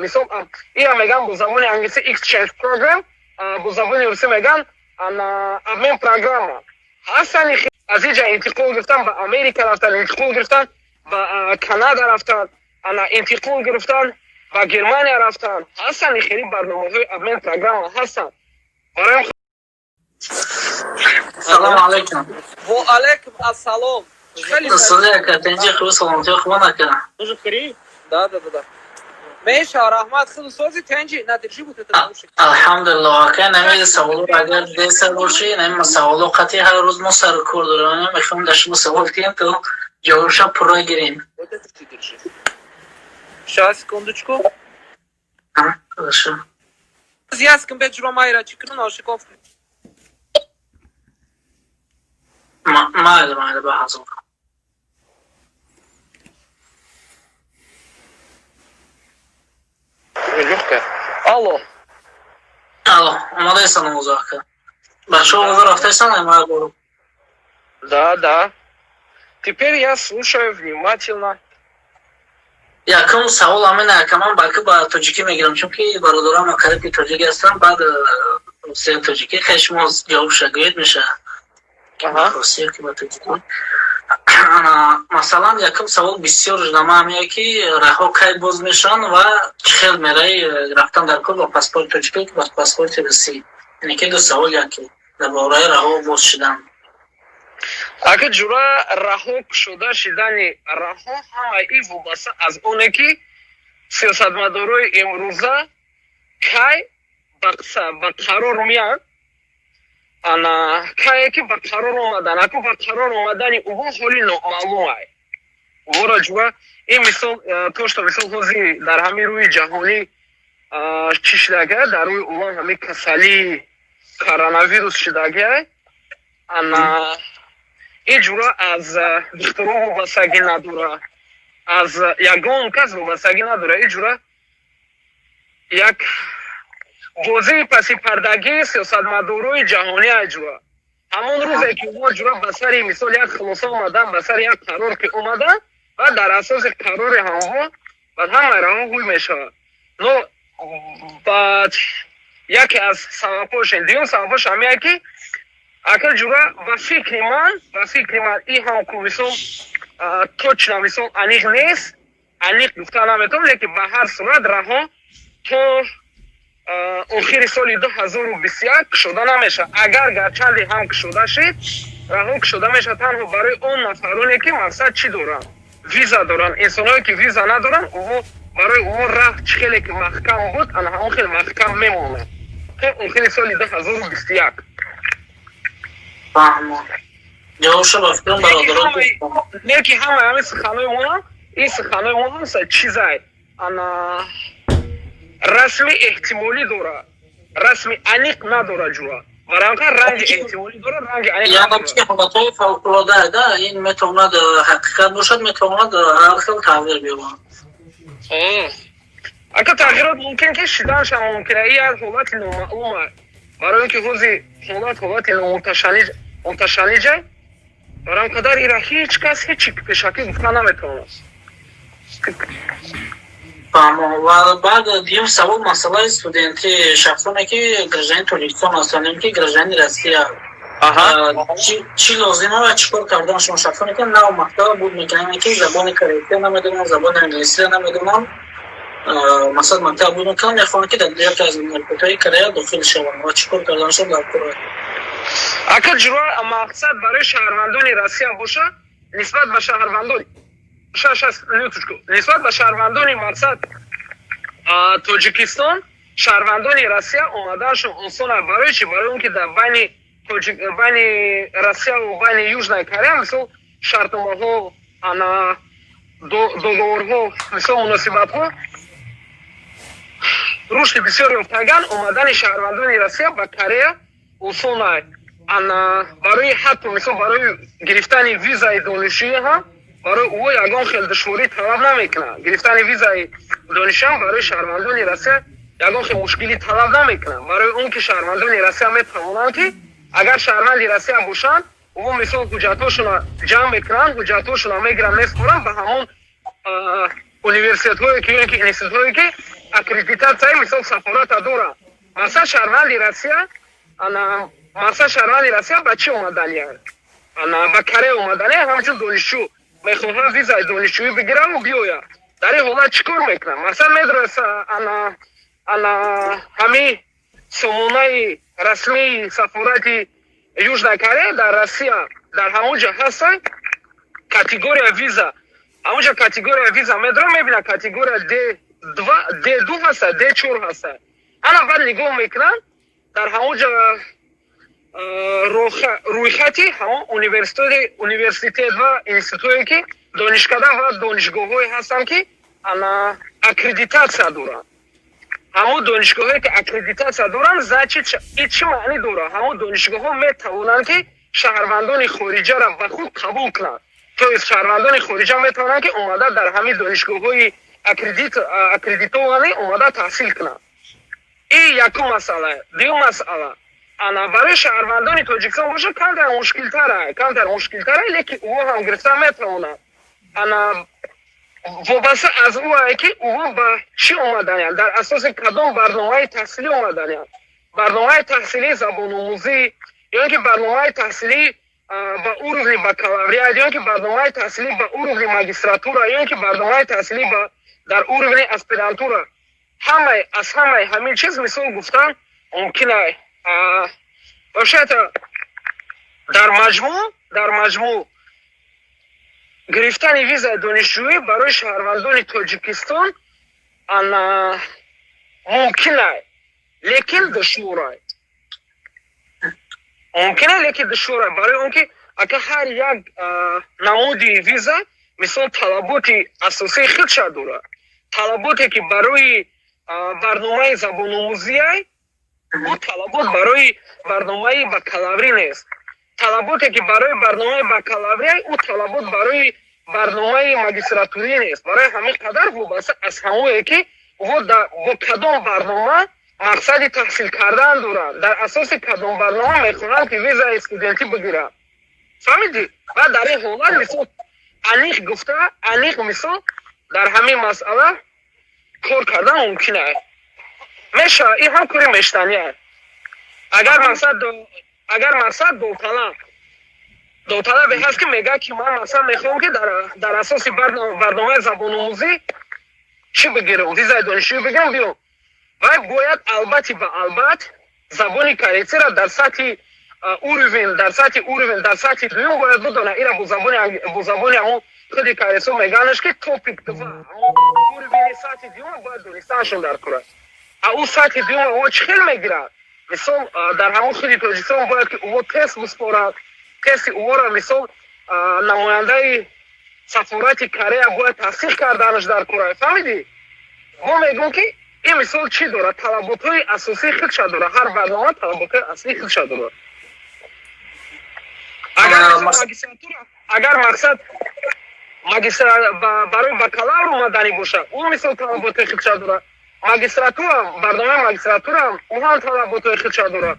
мисол ира меган бо забони англиси exchange program, бо забони руси меган обмен программа. ҳастани аз инҷа интиқол гирифтан ба Америка рафтан, интиқол гирифтан ба Канада рафтан, интиқол гирифтан ба Германия рафтан. ҳастани хеле барномаҳои обмен программа ҳастанд. барои Салом алейкум. Ва алейкум ассалом. Сузака, тенҷи хуби саломтӣ хуба накана. Да. Меша, рахмат, хеле сози тенҷи, надиржи буд это наушник. Алҳамдулиллах, ка намеди саволо агар деса боши, нема саволо қати ҳар рӯз мо сар кор дорем, мехоҳам дар шумо савол кунем, то ҷавобша пурра гирем. Сейчас, секундочку. Хорошо. Зяскам бе ҷура майра чикну наушников. Майли, баҳазор. алло, омадаисан музока. Бачаҳо ҳозир рафтаисан ама бору. Да. Теперь я слушаю внимательно. Якум савол амин акаман балки ба тоҷикӣ мегирам, чунки бародарам акариби тоҷикӣ ҳастанд, баъд русияи тоҷикӣ хеле шумо ҷавобша гӯед меша. Русия ки ба тоҷикӣ. Масалан, якум савол бисёр жудама ҳамее ки раҳо кай боз мешаванд ва чӣ хел мераи рафтан дар кор ба паспорти тоҷикӣ ки ба паспорти русӣ. Яъне ки ду савол яке дар бораи раҳо боз шудан. Агар ҷура раҳо шуда шудани раҳо ҳамаи вобаста аз оне ки сиёсатмадорои имрӯза кай ба қарор меянд, кае ки ба қарор омадан, ако ба қарор омадани уҳо ҳоли номаълум ай. Вора ҷура ин мисол то што мисол ҳозир дар ҳамин рӯи ҷаҳонӣ чӣ шудагия, дар рӯи умум ҳамин касалии коронавирус шудагия, ин ҷура аз духтуро вобастагӣ надора, аз ягон кас вобастагӣ надора. Ин ҷура як бозии паси пардагии сиёсатмадорои ҷаҳонӣ ай ҷура. ҳамон рӯзе ки мо ҷура ба сари мисол як хулоса омадан, ба сари як қарор ки омадан ва дар асоси қарори ҳамҳо баъд ҳамаи раҳо ҳуй мешавад. Но баъд яке аз сабабҳош, дуюм сабабҳош ҳамеяе ки акал ҷура ба фикри ман ин ҳам ку мисол точно мисол аниқ нест, аниқ гуфта наметавонам, лекин ба ҳар сурат раҳо то охири соли 2021 кушода намешавад. Агар гарчанде ҳам кушода шид, раҳо кушода мешавад танҳо барои он нафароне ки мақсад чӣ доранд, виза доранд. Инсоное ки виза надоранд, барои оҳо раҳ чӣ хеле ки маҳкам буд, ҳамон хел маҳкам мемонад то охири соли 2021. ҷавобша ба фикрам бародарон неки ҳамаи ҳамин суханои мо ин суханои мо ҳам чизай расми эҳтимолӣ дора, расми аниқ надора ҷура. баранқа ранги эҳтимолӣ дора, ранги аниқ надора. яъне ҳолатҳои фавқулода да, ин метавонад ҳақиқат бошад, метавонад ҳар хел тағйир биёбад. Ака тағйирот мумкин ки шиданшам мумкин ин як ҳолати номаълум аст. барои он ки ҳозир ҳолати номуташаллиҷ баранқадар ира ҳеҷ кас ҳечи пешакӣ гуфта наметавонад. Ва баъд дуюм савол масъалаи студентӣ шахсоне ки гражданини Тоҷикистон ҳастанд ки гражданини Россия чӣ лозима ва чӣ кор кардан шумо шахсоне ки нав мактаб буд мекунанд ки забони корейия намедонанд, забони англисия намедонанд, масъад мактаб буд мекунанд, мехоҳанд ки дар яке аз мамлакатҳои Корея дохил шаванд ва чӣ кор кардан шуд дар кор? Ака ҷуро мақсад барои шаҳрвандони Россия боша нисбат ба шаҳрвандони нисбат ба шаҳрвандони мақсад Тоҷикистон, шаҳрвандони Россия омаданшон осон аст. барои чӣ? Барои он ки дар байни Россия ва байни Южная Корея мисол шартномаҳо, договорҳо, мисол муносибатҳо рушди бисёр ёфтаган, омадани шаҳрвандони Россия ба Корея осон аст. барои ҳатто мисол барои гирифтани визаи донишҷӯӣ ҳам барои ӯ ягон хел душворӣ талаб намекунад. гирифтани визаи донишҷӯ ҳам барои шаҳрвандони Россия ягон хел мушкилӣ талаб намекунад. барои он ки шаҳрвандони Россия метавонанд ки агар шаҳрванди Россия бошанд, ӯ мисол ҳуҷҷатҳошона ҷамъ мекунанд, ҳуҷҷатҳошона мегиранд, меспоранд ба ҳамон университетҳое ки ё ки институтҳое ки аккредитатсияи мисол сафората дорад. Масалан шаҳрванди Россия ба чӣ омаданиянд? Ба Корея омаданиянд, ҳамчун донишҷӯ мехоҳад визаи донишҷӯӣ бигирад ва биёяд. Дар ин ҳолат чӣ кор мекунад? Масалан медонед ҳамин сомонаи расмии сафорати Южной Корея дар Россия дар ҳамонҷо ҳастанд. Категория виза ҳамонҷо категория виза медорад, мебинад категория D2 ҳаста, D4 ҳаста. ана баъд нигоҳ мекунанд дар ҳамонҷо рӯйхати ҳамон университет ва институтҳое ки донишкада ва донишгоҳҳое ҳастанд ки аккредитатсия доранд. ҳамон донишгоҳҳое ки аккредитатсия доранд чӣ маънӣ дорад? ҳамон донишгоҳҳо метавонанд ки шаҳрвандони хориҷаро ба худ қабул кунанд. То есть шаҳрвандони хориҷа метавонанд ки омада дар ҳамин донишгоҳҳои аккредитованӣ омада таҳсил кунанд. ин якум масъала. дуюм масъала, барои шаҳрвандони тоҷикистон боша камтар мушкилтара, лекин ӯҳо ҳам гирифтан метавонанд. вобаста аз ӯае ки ӯҳо ба чӣ омаданянд, дар асоси кадом барномаи таҳсилӣ омаданянд. барномаи таҳсилии забономӯзӣ, ё ин ки барномаи таҳсилӣ ба уровни бакалавриат, ё ин ки барномаи таҳсилӣ ба уровни магистратура, ё ин ки барномаи таҳсилӣ дар уровни аспирантура. аз ҳамаи ҳамин чиз мисол гуфтан мумкин аст. вообще-то дар маҷмӯъ гирифтани визаи донишҷӯӣ барои шаҳрвандони Тоҷикистон мумкин аст, лекин душвор аст. Барои он ки агар ҳар як намуди виза мисол талаботи асосии худша дорад. Талаботе ки барои барномаи забономӯзӣ аст, ӯ талабот барои барномаи бакалаврӣ нест. талаботе ки барои барномаи бакалаврия, ӯ талабот барои барномаи магистратурӣ нест. Барои ҳамин қадар вобаста аз ҳамое ки ӯ бо кадом барнома мақсади таҳсил кардан дорад, дар асоси кадом барнома мехоҳанд ки визаи студентӣ бигирад. фаҳмидӣ? ва дар ин ҳолат мисол аниқ мисол дар ҳамин масъала кор кардан мумкин аст. мешавад, ин ҳам кори мештанӣ аст. агар мақсад довталабе ҳаст ки мегӯяд ки ман масалан мехоҳам ки дар асоси барномаи забономӯзӣ чӣ бигирам, визаи донишҷӯӣ бигирам, биём. вай бояд албатти ба албат забони корейцира дар сатҳи уровень, дар сатҳи дуюм бояд бидонад. ира бо забони ҳамон худи корейцо меганаш ки топик 2, уровени сатҳи дуюм бояд донистанашон дар кор аст. ӯ сатҳи дуюм ӯ чӣ хел мегирад? мисол дар ҳамон худи Тоҷикистон бояд ки ӯ тест биспорад. тести ӯро мисол намояндаи сафорати Корея бояд тасдиқ карданаш дар кор аст. фаҳмидӣ? мо мегӯем ки ин мисол чӣ дорад? талаботҳои асосии худша дорад. ҳар барнома талаботҳои аслии худша дорад. агар мақсад барои бакалавр омадани бошад, ӯ мисол талаботҳои худша дорад. магистратура, барномаи магистратура ӯ ҳам талаботҳои худша дорад.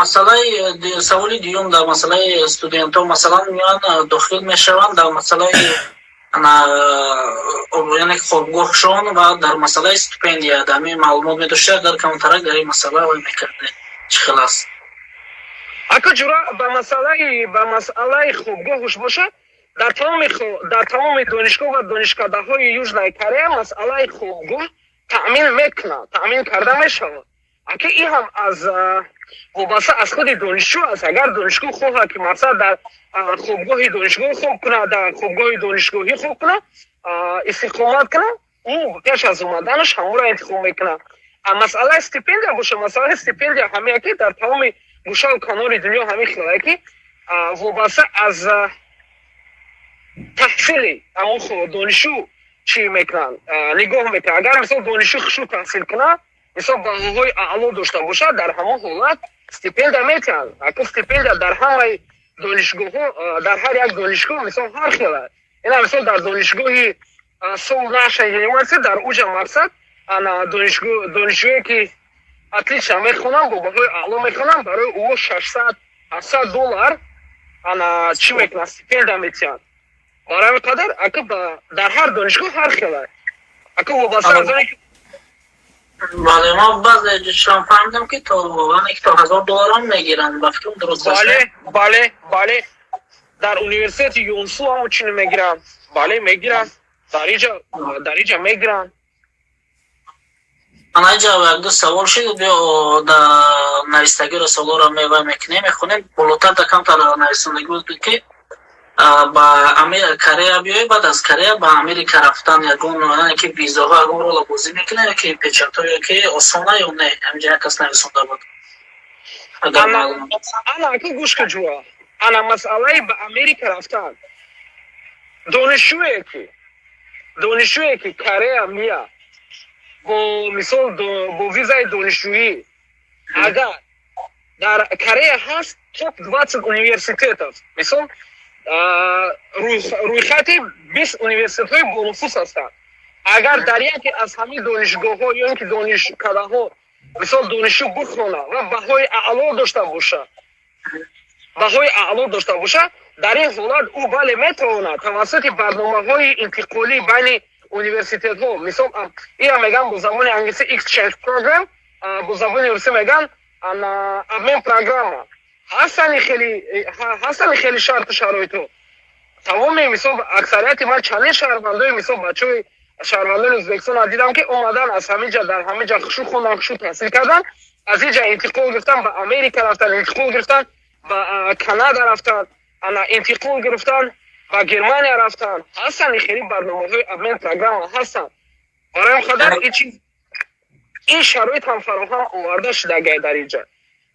масъалаи саволи дуюм дар масъалаи студентҳо масалан миёянд дохил мешаванд дар масъалаи яъне хобгоҳшон ва дар масъалаи стипендия. дар ин маълумот медошти агар камтарак дар ин масъала ой мекарде чӣ хел аст? акаҷура ба масъалаи хобгоҳуш бошад, дар тамоми донишгоҳ ва донишкадаҳои Южной Корея масъалаи хобгоҳ таъмин карда мешавад. аки ин ҳам вобаста аз худи донишҷӯ аст. агар донишгоҳ хоҳад ки мақсад дар хобгоҳи донишгоҳӣ хоб кунад, дар хобгоҳи донишгоҳӣ хоб кунад, истиқомат кунад, ӯ пеш аз омаданаш ҳамонро интихоб мекунад. масъалаи стипендия бошад. масъалаи стипендия ҳамин ки дар тамоми гӯшаву канори дунё ҳамин хелае ки вобаста аз таҳсили ҳамон донишҷӯ чӣ мекунанд, нигоҳ мекунанд. агар мисол донишҷӯ хушӯ таҳсил кунад, мисол балоҳои аъло дошта бошад, дар ҳамон ҳолат стипендия метиҳанд. аки стипендия дар ҳамаи донишгоҳҳо, дар ҳар як донишгоҳ мисол ҳар хел аст. ина мисол дар донишгоҳи Seoul National University дар уҷа мақсад донишҷӯе ки атлична мехонанд, бо балоҳои аъло мехонанд, барои ӯ $600-700 чӣ мекунанд, стипендия метиҳанд. барои қадар ака дар ҳар донишгоҳ ҳар хел аст ака вобаста аз оне ки бале мо баъзе ҷоишам фаҳмидам ки то ване ки то $1000 ҳам мегиранд ба фикрам дуруст аст бале дар университети юнсу ҳам чини мегиранд бале мегиранд дар иҷа мегиранд анаҷа як ду савол шид биё да навистагиро солора мева мекунем мехонем болотар да камтар нависандагӣ буд ки ба Корея биёӣ баъд аз Корея ба Америка рафтан ягон ки визаҳо ягон рола бозӣ мекунад ки печатҳо ёки осона ё не ҳаминҷа як кас нависонда буд ана ака гӯш ки ҷуа ана масъалаи ба Америка рафтан донишҷӯе ки Корея меяд бо мисол бо визаи донишҷӯӣ агар дар Корея ҳаст топ 20 университет аст мисол рӯйхати 20 университетҳои бонуфус ҳастанд агар дар яке аз ҳамин донишгоҳҳо ё ин ки донишкадаҳо мисол донишҷӯ бихона ва баҳои аъло дошта боша дар ин ҳолат ӯ бале метавонад тавассути барномаҳои интиқолӣ байни университетҳо мисол ира меган бо забони англисӣ exchange program бо забони русӣ меган обмен программа ҳастани хеле шарту шароитҳо тамоми мисол аксарияти ман чандин шаҳрвандои мисол бачаҳои шаҳрвандони ӯзбекистон дидам ки омадан аз ҳаминҷа дар ҳаминҷа хушу хондан хушу таҳсил кардан аз инҷа интиқол гирифтан ба Америка рафтан интиқол гирифтан ба Канада рафтан интиқол гирифтан ба Германия рафтан ҳастани хеле барномаҳои обмен программа ҳастанд барои қадар ин шароит ҳам фароҳам оварда шудагай дар инҷа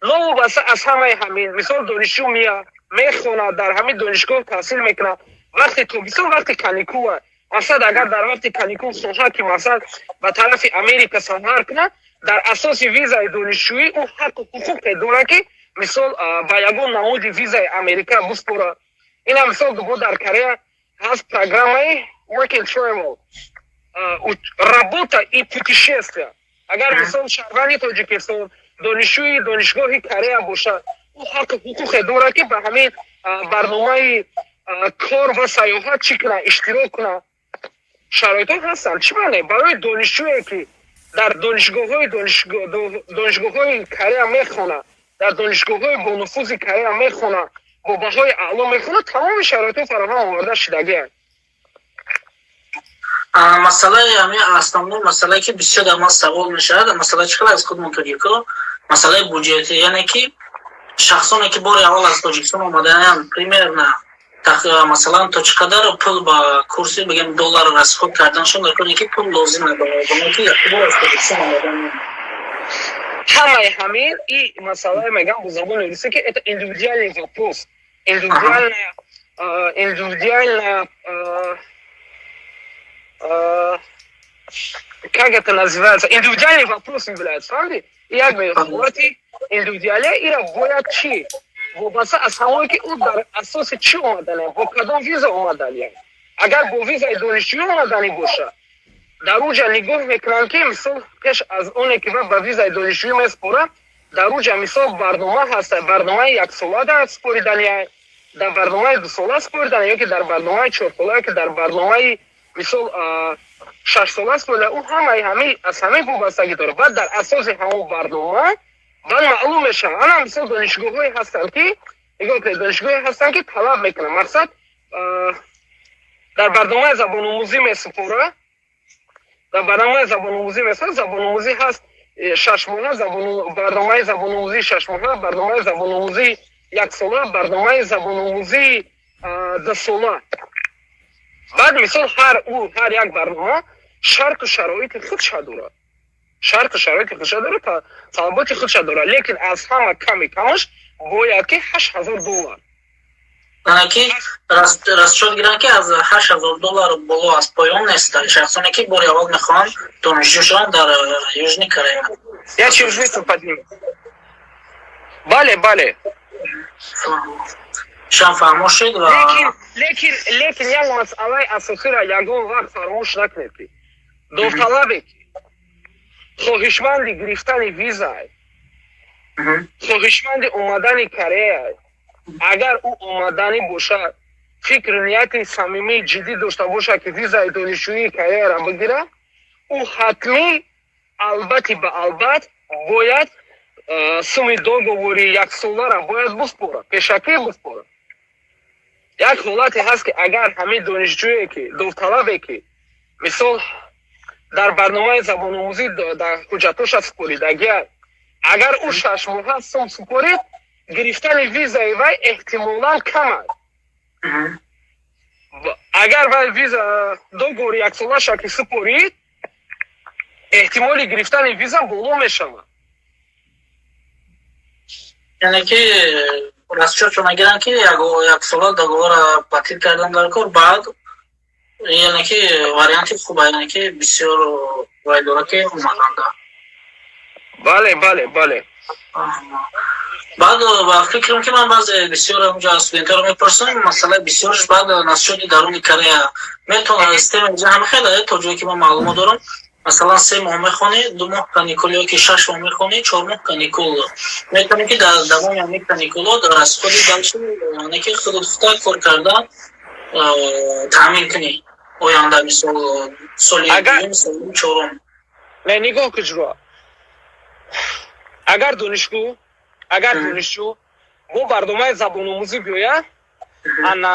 новобаста аз ҳамаи ҳамин мисол донишҷӯ мехонад дар ҳамин донишгоҳ таҳсил мекунад вақти тобистон вақти каникула масалан агар дар вақти каникул хоҳад ки масалан ба тарафи Америка сафар кунад дар асоси визаи донишҷӯӣ ӯ ҳаққу ҳуқуқе дорад ки мисол ба ягон намуди визаи Америка биспорад ина мисол мо дар Корея ҳаст программаи work and travel работа и путешествия агар мисол шаҳрванди Тоҷикистон донишҷӯи донишгоҳи Корея бошад ӯ ҳаққу ҳуқуқе дорад ки ба ҳамин барномаи кор ва сайёҳат чӣ кунад иштирок кунад шароитҳо ҳастанд чӣ маъне барои донишҷӯе ки дар донишгоҳҳои Корея мехонад дар донишгоҳҳои бонуфузи Корея мехонад бо баҳои аъло мехонад тамоми шароитҳо фароҳам оварда шудагианд масъалаи ҳамин основной масъалае ки бисёр дар ман савол мешавад масъала чӣ хеле аз худ мутодико масъалаи буҷети яъне ки шахсоне ки бори аввал аз Тоҷикистон омадаанд примерно масалан то чӣ қадар пул ба курси бигем доллар расход карданашон дар кори ки пул лозим надорад ки яктибор аз Тоҷикистон омадаанд ҳамаи ҳамин и масъалаи мегам бо забони русӣ ки это индивидуальный вопрос индивидуальная как это называется индивидуальный вопрос является фаҳмидӣ як ҳолати индивидуалия ира бояд чӣ вобаста аз ҳамое ки ӯ дар асоси чӣ омаданӣ бо кадом виза омаданӣ агар бо визаи донишҷӯӣ омаданӣ бошад дар уҷа нигоҳ мекунанд ки мисол пеш аз оне ки ба визаи донишҷӯӣ меспорад дар уҷа мисол барнома ҳаст барномаи яксола дар споридания дар барномаи дусола споридан ёки дар барномаи чорсола ёки дар барномаи мисол 6 сола споридан ӯ ҳамаи ҳамин аз ҳамин вобастагӣ дорад баъд дар асоси ҳамон барнома баъд маълум мешавад ана мисол донишгоҳҳое ҳастанд ки талаб мекунанд мақсад дар барномаи забономӯзӣ месупорад дар барномаи забономӯзӣ месупорад забономӯзӣ ҳаст 6 моҳа барномаи забономӯзии 6 моҳа барномаи забономӯзии 1 сола барномаи забономӯзии 2 сола баъд мисол ҳар як барнома шарту шароити худша дорад талаботи худша дорад лекин аз ҳама ками камаш бояд ки $8000 ки расчёт гиранд ки аз $8000 боло аз поён нест шахсоне ки бори аввал мехоҳанд донишҷӯ шаванд дар Южни Корея я через месяц подниму бале шам фаҳмо шуд ва лекин як масъалаи асосиро ягон вақт фаромӯш накунед ки довталабе ки хоҳишманди гирифтани виза хоҳишманди омадани Корея агар ӯ омаданӣ бошад фикр нияти самимии ҷиддӣ дошта бошад ки визаи донишҷӯии кореяро бигирад, ӯ ҳатмӣ албати ба албат бояд суми договори яксолара бояд буспорад, пешакӣ буспорад. як ҳолате ҳаст ки агар ҳамин донишҷӯе ки довталабе ки мисол дар барномаи забономӯзӣ дар ҳуҷҷатоша супоридагиак, агар ӯ 6 моҳа сум супорид, гирифтани визаи вай эҳтимолан кам аст. агар вай виза договори яксолаша ки супорид, эҳтимоли гирифтани виза боло мешавад. яъне ки расчётшо нагиранд ки як сола договора батил кардан дар кор, баъд яъне ки варианти хуба, яъне ки бисёр вай дора ки омаданда. бале бале бале баъд ба фикрам ки ман баъзе бисёр ҳамҷо аз студентаро мепурсам, масъалаи бисёрш баъд насҷоди даруни Корея метавонад системаи ҷа ҳам хеле то ҷое ки ман маълумот дорам, масалан 3 моҳ мехонӣ, 2 моҳ каникул ё ки 6 моҳ мехонӣ, 4 моҳ каникул метавонӣ ки дар давоми ҳамин каникулот расходи далши яъне ки худут хута кор кардан таъмин кунӣ оянда, мисол соли дуюм, соли чорум. не нигоҳ куҷро агар донишҷӯ бо барномаи забономӯзӣ биёяд, ана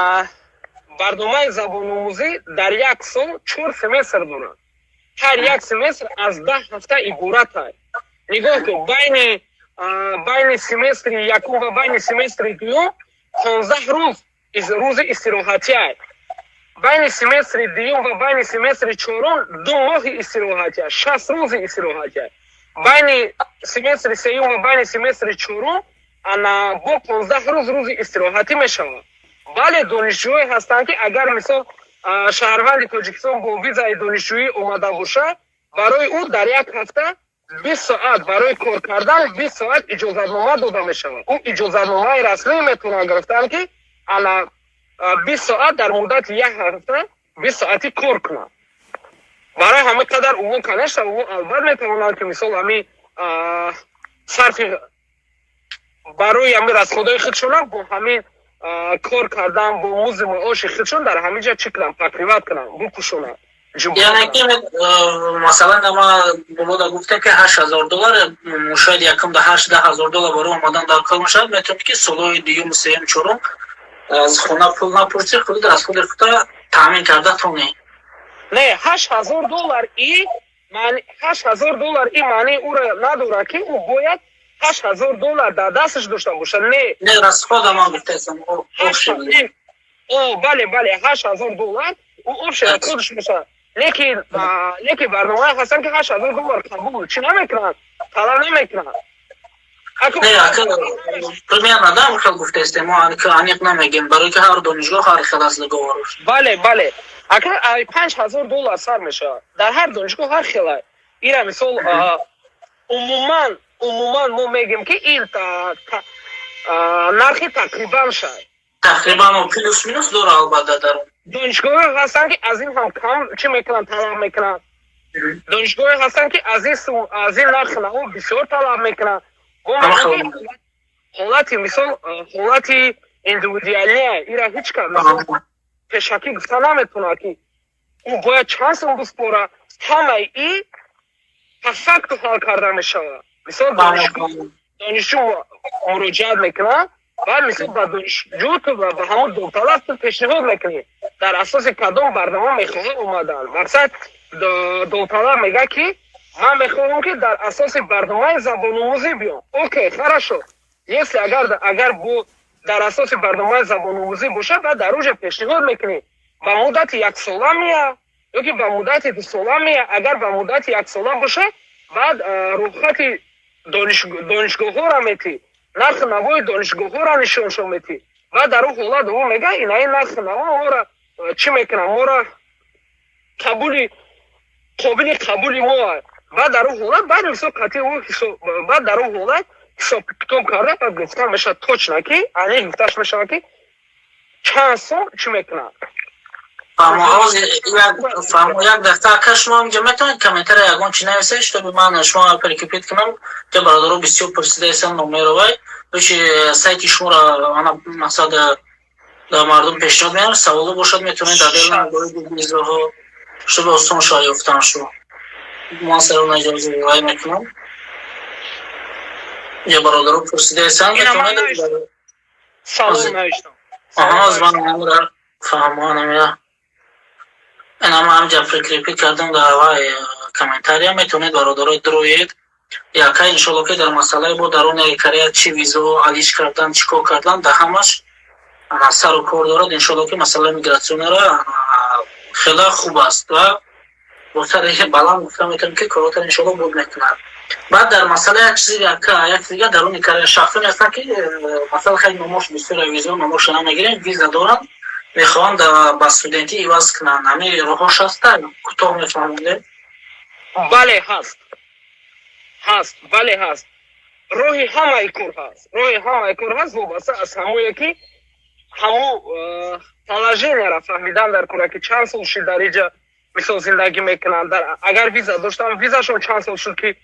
барномаи забономӯзӣ дар як сол 4 семестр дорад. ҳар як семестр аз 10 ҳафта иборат аст. нигоҳ кун, байни семестри якум ва байни семестри дуюм 15 рӯзи истироҳатӣ аст. байни семестри дуюм ва байни семестри чорум 2 моҳи истироҳатӣ аст, 60 рӯзи истироҳатӣ аст. байни семестри сеюм ва байни семестри чорум ана бо 15 рӯзи истироҳатӣ мешавад. бале донишҷӯе ҳастанд ки агар мисол шаҳрванди Тоҷикистон бо визаи донишҷӯӣ омада бошад, барои ӯ дар як ҳафта 20 соат барои кор кардан 20 соат иҷозатнома дода мешавад. ӯ иҷозатномаи расмӣ метавонад гирифтан ки ана 20 соат дар муддати як ҳафта 20 соати кор кунад. барои ҳамин қадар ӯ конечно ӯ албат метавонад ки мисол ҳамин сарфи барои ҳамин расходҳои худшон бо ҳамин кор кардан бо музди маоши худшон дар ҳамин ҷа чӣ кунанд, пакриват кунанд, бупӯшонанд. яъне ки масалан ма бода гуфтем ки $8,000 шояд якум да $10,000 барои омадан дар кор мешавад, метавонед ки солҳои дуюм, сеюм, чорум аз хона пул напурсӣ, худуд расходи худро таъмин карда тонӣ. не $8,000 $8,000 маънии ӯро надорад ки ӯ бояд $8,000 дар дасташ дошта бошад. не расхода ман гуфтаам бале $8,000 ӯ обшира худш мешавад. лекин барномаи ҳастанд ки $8,000 қабул чӣ намекунанд, талаб намекунанд. примерно дам хел гуфтастем, мо аниқ намегем, барои ки ҳар донишгоҳ ҳар хел аст договораш. бале акар $5,000 сар мешавад дар ҳар донишгоҳ ҳар хел аст. ира мисол умуман мо мегем ки ин нархи тақрибан шад. тақрибан плюс минус дора албатта дар донишгоҳе ҳастанд ки аз ин ҳам кам чӣ мекунанд, талаб мекунанд. донишгоҳе ҳастанд ки аз ин нархи наво бисёр талаб мекунанд. ҳолати мисол ҳолати индивидуалия ира ҳеҷ кас пешакӣ гуфта наметавонад ки ӯ бояд чанд сум буспорад. ҳамаи ин по факту ҳал карда мешавад. мисол донишҷӯ муроҷиат мекунад, баъд мисол ба донишҷӯ ба ҳамон довталаб пешниҳод мекунӣ дар асоси кадом барнома мехоҳад омадан. мақсад довталаб мегӯяд ки ман мехоҳам ки дар асоси барномаи забономӯзӣ биём. окей, хорошо. если агар бо дар асоси барномаи забономӯзӣ бошад, баъд дар оҷа пешниҳод мекунӣ ба муддати 1 сола меяд ёки ба муддати 2 сола меяд. агар ба муддати 1 сола бошад, баъд рӯйхати донишгоҳҳоро метӣ, нархи навои донишгоҳҳоро нишоншон метӣ. баъд дар он ҳолат ӯ мегӯяд инаи нархи наво моро чӣ мекунад, моро қобили қабули мо аст. баъд дар он ҳолат баъд мисол қатъи баъд дар он ҳолат ҳисоб китоб карда баъд гуфта мешавад точно ки аниқ гуфташ мешавад ки чанд сом чӣ мекунад. як дақиқа шумо инҷа метавонед комментария ягон чӣ нависед, чтобы ман шумо прикрепит кунам, ки бародаро бисёр пурсидаистанд номеро вай, ӯчи сайти шуморо ана мақсад در مردم پیشنهاد میارم سوالی باشد میتونید در دل ویزاها شو به آسان شاید یافتن شو ما سر اون اجازه روی میکنم یه برادر رو پرسیده ایسان میتونید سلام نوشتم از من نمور فهمانم یا این هم جفری کلیپی کردم در هوای کامنتاری هم میتونید برادر رو دروید یا که انشالله که در مسئله بود در اون کریه چی ویزو علیش کردن چی کار کردن در همش سر و کار دارد انشالله که مسئله میگراسیون را خیلی خوب است و بسیار یه بلند گفتم میتونم که کارات انشالله بود میکنم بعد در مسئله یک چیزی یک دیگه در اون کار شخصی هستن که مثلا خیلی نماش بسیار ویزا نماش نمیگیرن ویزا دارن میخوان با استودنتی ایواز کنن همه روحاش هستن کوتاه میفهمونده بله هست بله هست روحی همه کور هست وابسته از همون که همون положение را فهمیدن در کوره که چند سال شد در اینجا مثل زندگی میکنن اگر ویزا داشتم ویزاشون چند سال شد که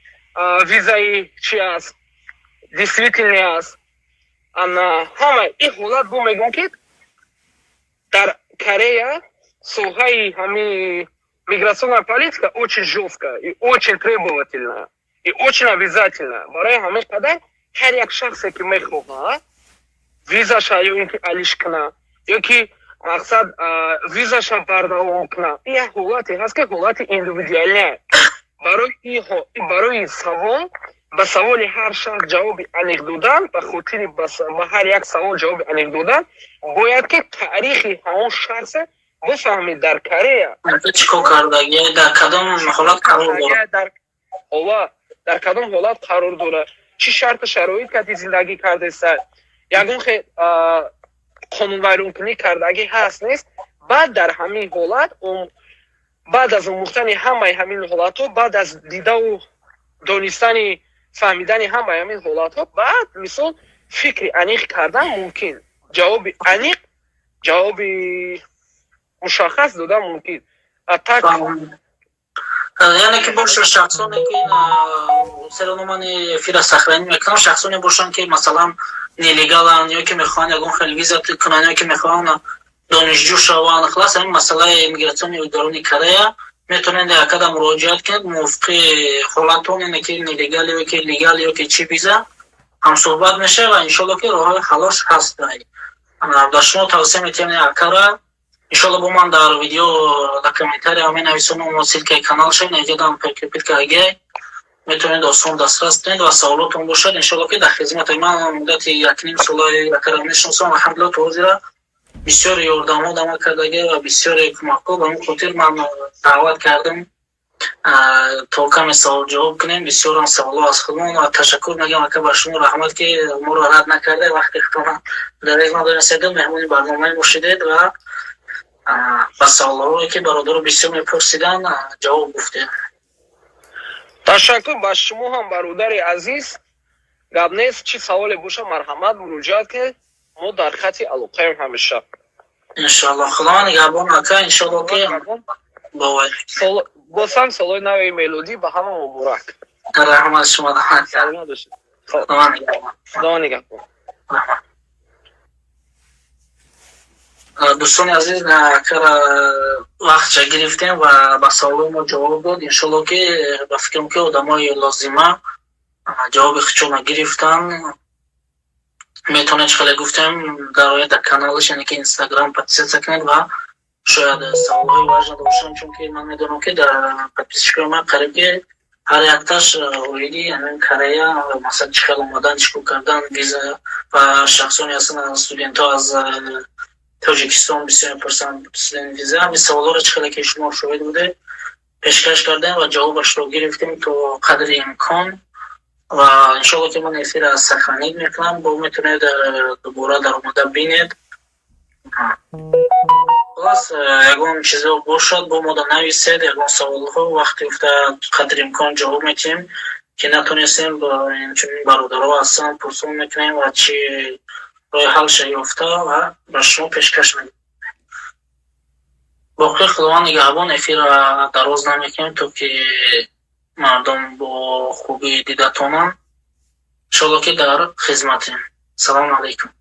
ویزای چی است دیسیتلی است همه این حالت بو میگم که در Корея сухая хами миграционная политика очень жесткая и очень требовательная и очень обязательная. Барай хами кадай ҳар як шахсе ки мехоҳад визаша ё ин ки алиш кана ё ки мақсад визаша бардавом кана ин як ҳолате ҳаст ки ҳолати индивидуалия барои савол ба саволи ҳар шахс ҷавоби аниқ додан ба хотири ба ҳар як савол ҷавоби аниқ додан бояд ки таърихи ҳамон шахсе бифаҳмид дар Корея чикор кардаги дар кадом ҳолат қарор дорад дар кадом ҳолат қарор дорад чӣ шарту шароит кади зиндагӣ кардаеса ягон қонунвайронкунӣ кардагӣ ҳаст нест баъд дар ҳамин ҳолат баъд аз омӯхтани ҳамаи ҳамин ҳолатҳо баъд аз дидаву донистани фаҳмидани ҳамаи ҳамин ҳолатҳо баъд мисол фикри аниқ кардан мумкин ҷавоби аниқ ҷавоби мушаххас додан мумкин так яъне ки боша шахсоне ки серономани эфира сахранӣ мекунам шахсоне бошанд ки масалан нелегаланд ё ки мехоҳанд ягон хел виза кунанд ё ки мехоҳанд донишҷӯ шаванд халас ҳамин масъалаи иммигратсиони идораи Корея метавонед якада муроҷиат кунед мувофиқи ҳолатоне ки нелегал ё ки легал ё ки чӣ виза ҳамсӯҳбат мешавад ва иншолло ки роҳҳои халос ҳаст дар шумо тавсия метавонед акара иншолло бо ман дар видео дар комментария менависонам ссилкаи канал шавед наҷадам прикрепиткаги метавонед осон дастрас кунед ва саволотон бошад иншолло ки дар хизмати ман муддати 1.5 солаи акара мешиносам алҳамдулилла то ҳозира бисёр ёрдамҳо дама кардаги ва бисёре кӯмакҳо ба ин хотир ман даъват кардам то каме савол ҷавоб кунем бисёрам саволҳо аз худмон ва ташаккур мегӯям ака ба шумо раҳмат ки моро рад накарда вақте хутона дарез надонистед меҳмони барномаи мо шудед ва ба саволҳое ки бародаро бисёр мепурсидан ҷавоб гуфтед ташаккур ба шумо ҳам бародари азиз гап нест чӣ саволе боша марҳамат муроҷиат кунед мо дар хати алоқаем ҳамеша иншоалло худованд нигаҳбон ака иншоалло ки бовай босам солои нави мелодӣ ба ҳама муборак раҳмат шумо худованд нигаҳбон дӯстони азиз акара вақтша гирифтем ва ба саволои мо ҷавоб дод иншоалло ки ба фикрам ки одамои лозима ҷавоби худшона гирифтан метавонед хеле гуфтем дар ояд дар каналаш яъне ки инстаграм подписатсия кунед ва шояд саволҳои важна бошанд чунки ман медонам ки дар подписчикои ман қариби ҳар якташ оиди Корея масалан чӣ хел омадан чӣ кор кардан виза ва шахсоне ҳастанд студентҳо аз Тоҷикистон бисёр мепурсанд студент виза ҳамин саволҳоро чӣ хеле ки шумо шоҳид будед пешкаш кардем ва ҷавобашро гирифтем то қадри имкон ва иншоалло ки ман эфира сахранид мекунам бо метавонед дубора дар омада бинед خلاص ягон чизо бошад бо мода нависед ягон саволҳо вақте уфтад қадри имкон ҷавоб метиҳем ки натонистем ба инчунин бародаро ҳастанд пурсон мекунем ва чӣ роҳи ҳал ша ёфта ва ба шумо пешкаш мекунем боқӣ худованд нигаҳбон эфира дароз намекунем то ки мардум бо хубӣ дидатонанд иншоалло ки дар хизматем салому алайкум